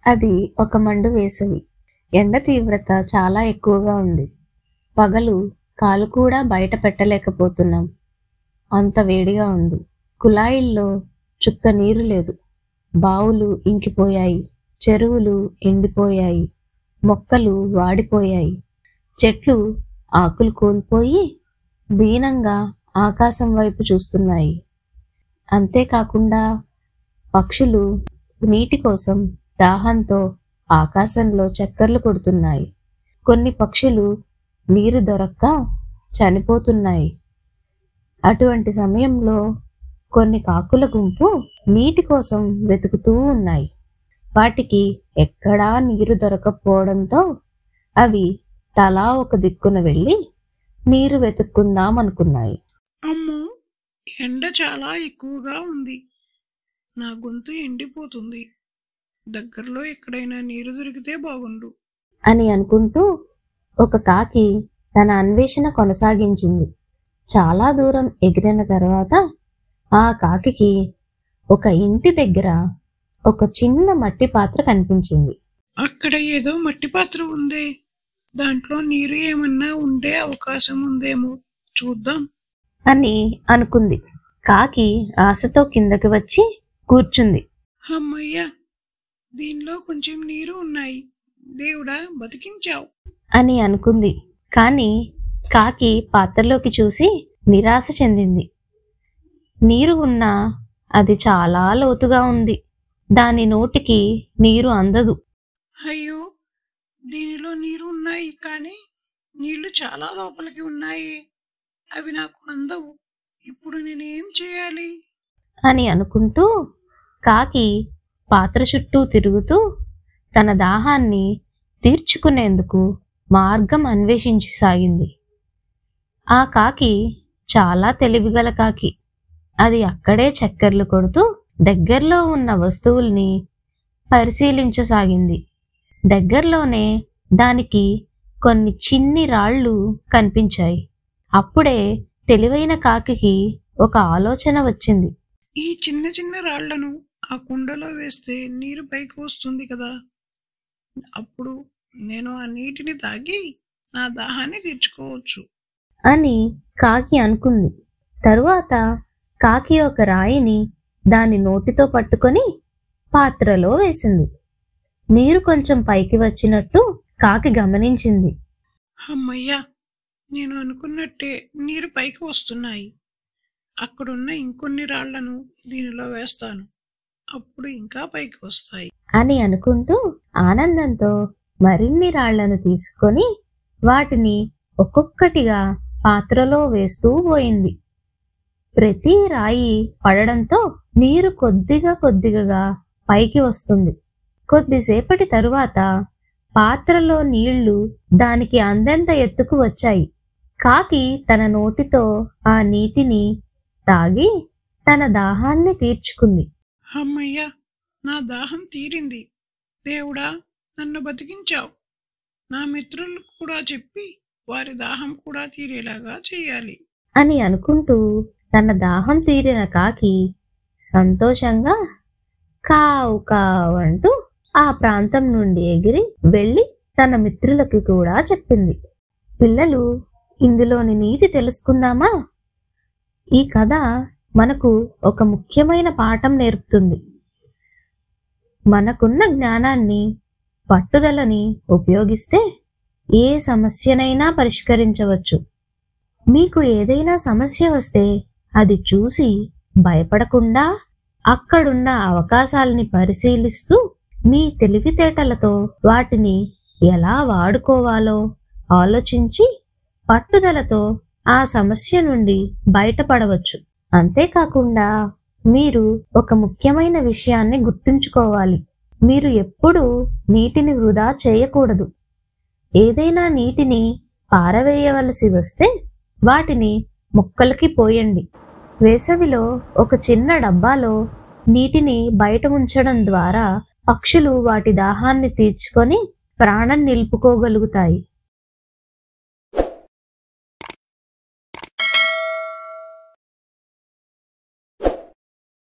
అది ఒక మండు వేసవి. ఎండ తీవ్రత చాలా ఎక్కువగా ఉంది. పగలు కాలు కూడా బయట పెట్టలేకపోతున్నాం. అంత వేడిగా ఉంది. కుళాయిల్లో చుక్క నీరు లేదు. బావులు ఇంకిపోయాయి. చెరువులు ఎండిపోయాయి. మొక్కలు వాడిపోయాయి. చెట్లు ఆకులు కోల్పోయి దీనంగా ఆకాశం వైపు చూస్తున్నాయి. అంతేకాకుండా పక్షులు నీటి కోసం దాహంతో ఆకాశంలో చక్కర్లు కొడుతున్నాయి. కొన్ని పక్షులు నీరు దొరక్క చనిపోతున్నాయి. అటువంటి సమయంలో కొన్ని కాకుల గుంపు నీటి కోసం వెతుకుతూ ఉన్నాయి. వాటికి ఎక్కడా నీరు దొరకపోవడంతో అవి తలా ఒక దిక్కున వెళ్ళి నీరు వెతుక్కుందాం అనుకున్నాయి. అమ్మో, ఎండ చాలా ఎక్కువగా ఉంది. నా గొంతు ఎండిపోతుంది. దగ్గరలో ఎక్కడైనా నీరు దొరికితే బాగుండు అని అనుకుంటూ ఒక కాకి తన అన్వేషణ కొనసాగించింది. చాలా దూరం ఎగిరిన తర్వాత ఆ కాకికి ఒక ఇంటి దగ్గర ఒక చిన్న మట్టి పాత్ర కనిపించింది. అక్కడ ఏదో మట్టి పాత్ర ఉందే, దాంట్లో నీరు ఏమన్నా ఉండే అవకాశం ఉందేమో, చూద్దాం అని అనుకుంది. కాకి ఆశతో కిందకి వచ్చి కూర్చుంది. అమ్మయ్యా, దీనిలో కొంచెం నీరు ఉన్నాయి. దేవుడా, బతికించావు అని అనుకుంది. కాని కాకి పాత్రలోకి చూసి నిరాశ చెందింది. నీరు ఉన్నా అది చాలా లోతుగా ఉంది. దాని నోటికి నీరు అందదు. అయ్యో, దీనిలో నీరు ఉన్నాయి, కానీ నీళ్లు చాలా లోపలికి ఉన్నాయి. అవి నాకు అందవు. ఇప్పుడు నేనేం చేయాలి అని అనుకుంటూ కాకి పాత్ర చుట్టూ తిరుగుతూ తన దాహాన్ని తీర్చుకునేందుకు మార్గం అన్వేషించసాగింది. ఆ కాకి చాలా తెలివిగల కాకి. అది అక్కడే చక్కర్లు కొడుతూ దగ్గరలో ఉన్న వస్తువుల్ని పరిశీలించసాగింది. దగ్గరలోనే దానికి కొన్ని చిన్ని రాళ్ళు కనిపించాయి. అప్పుడే తెలివైన కాకికి ఒక ఆలోచన వచ్చింది. ఈ చిన్న చిన్న రాళ్లను ఆ కుండలో వేస్తే నీరు పైకి వస్తుంది కదా. అప్పుడు నేను ఆ నీటిని తాగి నా దాహాన్ని తీర్చుకోవచ్చు అని కాకి అనుకుంది. తరువాత కాకి ఒక రాయిని దాని నోటితో పట్టుకొని పాత్రలో వేసింది. నీరు కొంచెం పైకి వచ్చినట్టు కాకి గమనించింది. అమ్మయ్యా, నేను అనుకున్నట్టే నీరు పైకి వస్తున్నాయి. అక్కడున్న ఇంకొన్ని రాళ్లను దీనిలో వేస్తాను, అప్పుడు ఇంకా పైకి వస్తాయి అని అనుకుంటూ ఆనందంతో మరిన్ని రాళ్లను తీసుకొని వాటిని ఒక్కొక్కటిగా పాత్రలో వేస్తూ పోయింది. ప్రతి రాయి పడడంతో నీరు కొద్దిగా పైకి వస్తుంది. కొద్దిసేపటి తరువాత పాత్రలో నీళ్లు దానికి అందంత ఎత్తుకు వచ్చాయి. కాకి తన నోటితో ఆ నీటిని తాగి తన దాహాన్ని తీర్చుకుంది. అమ్మయ్యా, నా దాహం తీరింది. దేవుడా, నన్ను బతికించావు. నా మిత్రులకు కూడా చెప్పి వారి దాహం కూడా తీరేలాగా చేయాలి అని అనుకుంటూ తన దాహం తీరిన కాకి సంతోషంగా కావు కావు అంటూ ఆ ప్రాంతం నుండి ఎగిరి వెళ్ళి తన మిత్రులకి కూడా చెప్పింది. పిల్లలు, ఇందులోని నీతి తెలుసుకుందామా? ఈ కథ మనకు ఒక ముఖ్యమైన పాఠం నేర్పుతుంది. మనకున్న జ్ఞానాన్ని, పట్టుదలని ఉపయోగిస్తే ఏ సమస్యనైనా పరిష్కరించవచ్చు. మీకు ఏదైనా సమస్య వస్తే అది చూసి భయపడకుండా అక్కడున్న అవకాశాలని పరిశీలిస్తూ మీ తెలివితేటలతో వాటిని ఎలా వాడుకోవాలో ఆలోచించి పట్టుదలతో ఆ సమస్య నుండి బయటపడవచ్చు. అంతేకాకుండా మీరు ఒక ముఖ్యమైన విషయాన్ని గుర్తుంచుకోవాలి. మీరు ఎప్పుడూ నీటిని వృధా చేయకూడదు. ఏదైనా నీటిని పారవేయవలసి వస్తే వాటిని మొక్కలకి పోయండి. వేసవిలో ఒక చిన్న డబ్బాలో నీటిని బయట ఉంచడం ద్వారా పక్షులు వాటి దాహాన్ని తీర్చుకొని ప్రాణం నిలుపుకోగలుగుతాయి.